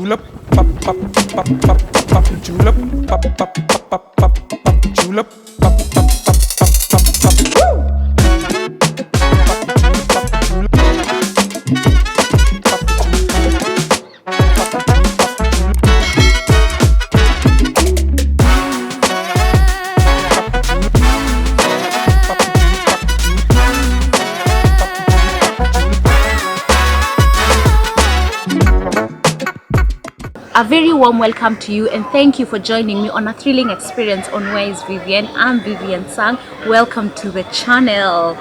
julep, pop, pop, pop, pop, pop, julep, pop, pop, pop, pop, pop, julep, pop, pop, pop, pop, pop, woo! A very warm welcome to you and thank you for joining me on a thrilling experience on Where is Vivienne. I'm Vivienne Sang. Welcome to the channel.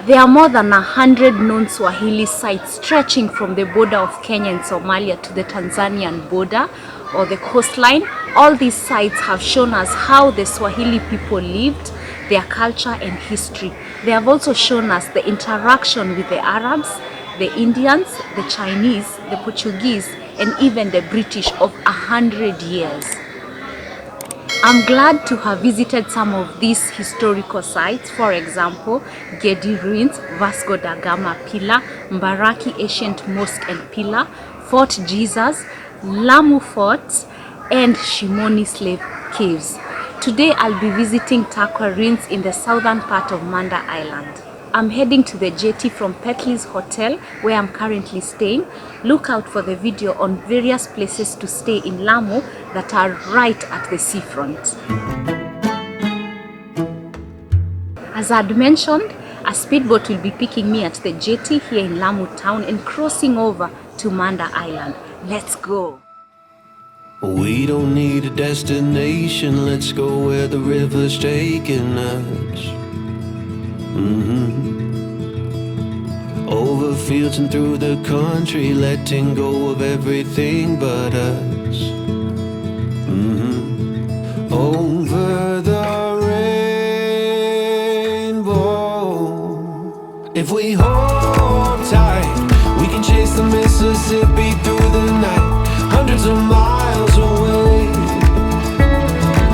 There are more than 100 known Swahili sites stretching from the border of Kenya and Somalia to the Tanzanian border or the coastline. All these sites have shown us how the Swahili people lived, their culture and history. They have also shown us the interaction with the Arabs, the Indians, the Chinese, the Portuguese, and even the British of 100 years. I'm glad to have visited some of these historical sites, for example, Takwa Ruins, Vasco da Gama Pillar, Mbaraki Ancient Mosque and Pillar, Fort Jesus, Lamu Fort, and Shimoni Slave Caves. Today I'll be visiting Takwa Ruins in the southern part of Manda Island. I'm heading to the jetty from Petley's Hotel where I'm currently staying. Look out for the video on various places to stay in Lamu that are right at the seafront. As I'd mentioned, a speedboat will be picking me at the jetty here in Lamu Town and crossing over to Manda Island. Let's go! We don't need a destination, let's go where the river's taking us. Over fields and through the country, letting go of everything but us. Over the rainbow. If we hold tight, we can chase the Mississippi through the night, hundreds of miles away.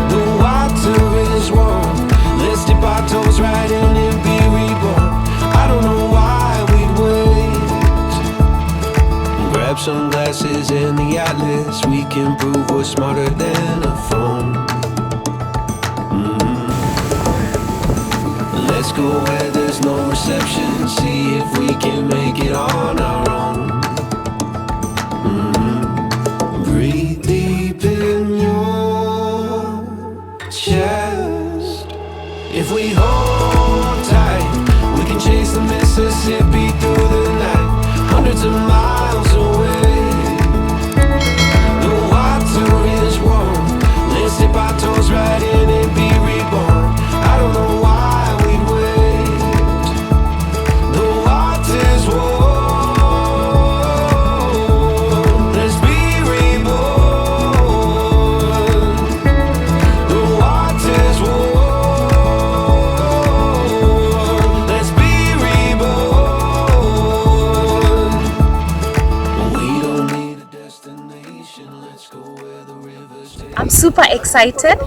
The water is warm, let's dip our toes right in and be reborn. I don't know why we'd wait. Grab sunglasses and the atlas, we can prove we're smarter than a phone. Let's go where there's no reception, see if we can make it on our own. Breathe deep in your chest. If we hold tight, we can chase the Mississippi through the night, hundreds of miles away. The water is warm, let's dip our toes right in and be reborn. I don't know why we'd wait. The water's warm, let's be reborn. The water's warm, let's be reborn. We don't need a destination, let's go where the river's taking. I'm super excited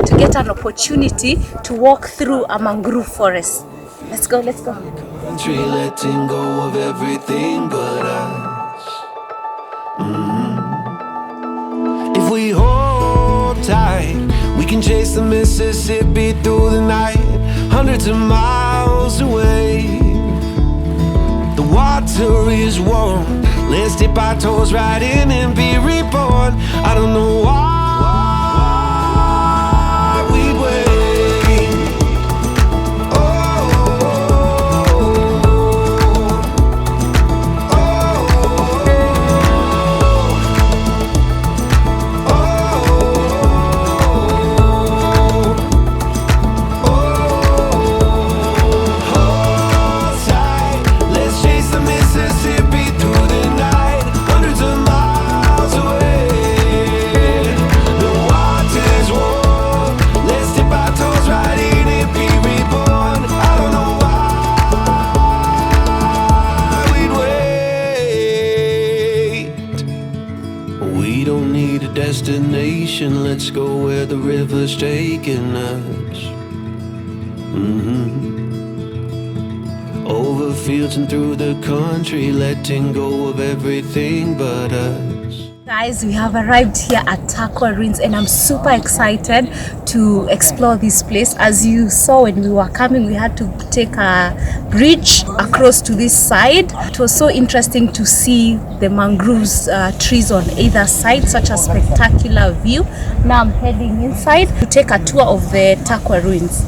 to get an opportunity to walk through a mangrove forest. Let's go, let's go. Country, letting go of everything but us. If we hold tight, we can chase the Mississippi through the night, hundreds of miles away. The water is warm, let's dip our toes right in and be reborn. I don't know why we'd wait. Oh, oh, hold tight, let's chase the Mississippi through the night, hundreds of miles away. The water's warm, let's dip our toes right in and be reborn. I don't know why we'd wait. We don't need a destination, let's go where the river's taking us. Over the fields and through the country, letting go of everything but us. Guys, we have arrived here at Takwa Ruins and I'm super excited to explore this place. As you saw when we were coming, we had to take a bridge across to this side. It was so interesting to see the mangroves trees on either side, such a spectacular view. Now I'm heading inside to take a tour of the Takwa Ruins.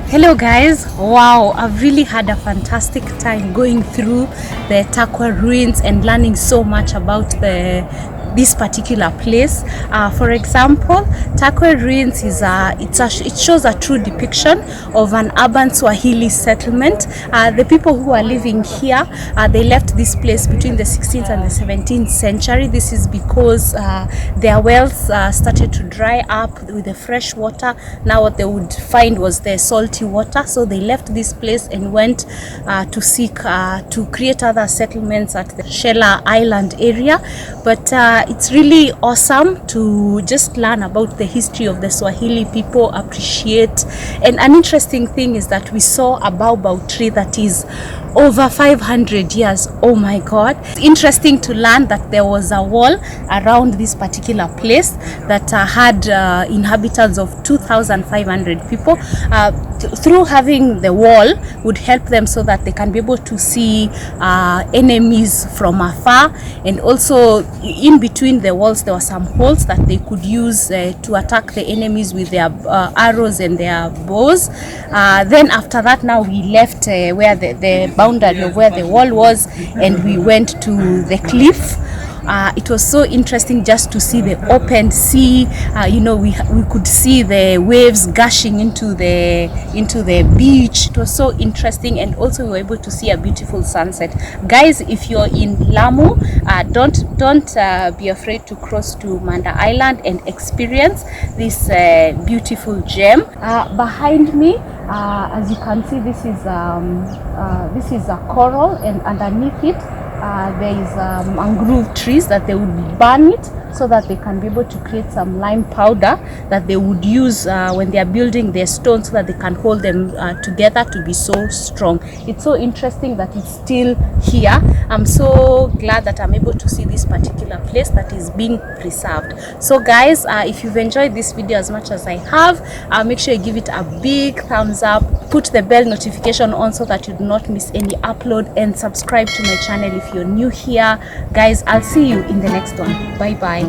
Hello guys, wow, I've really had a fantastic time going through the Takwa Ruins and learning so much about this particular place. For example, Takwa Ruins is it shows a true depiction of an urban Swahili settlement. The people who are living here, they left this place between the 16th and the 17th century. This is because their wells started to dry up with the fresh water. Now what they would find was the salty water, so they left this place and went to seek to create other settlements at the Manda Island area. But it's really awesome to just learn about the history of the Swahili people, appreciate. And an interesting thing is that we saw a baobab tree that is over 500 years. Oh my God. It's interesting to learn that there was a wall around this particular place that had inhabitants of 2,500 people. Through having the wall would help them so that they can be able to see enemies from afar, and also in between the walls there were some holes that they could use to attack the enemies with their arrows and their bows. Then after that, now we left where the boundary of where the wall was, and we went to the cliff. It was so interesting just to see the open sea. You know, we could see the waves gushing into the beach. It was so interesting, and also we were able to see a beautiful sunset. Guys, if you're in Lamu, don't be afraid to cross to Manda Island and experience this beautiful gem. Behind me, as you can see, this is a coral, and underneath it there is mangrove trees that they would burn it so that they can be able to create some lime powder that they would use when they are building their stones, so that they can hold them together to be so strong. It's so interesting that it's still here. I'm so glad that I'm able to see this particular place that is being preserved. So guys, if you've enjoyed this video as much as I have, make sure you give it a big thumbs up, put the bell notification on so that you do not miss any upload, and subscribe to my channel if you're new here. Guys, I'll see you in the next one. Bye bye.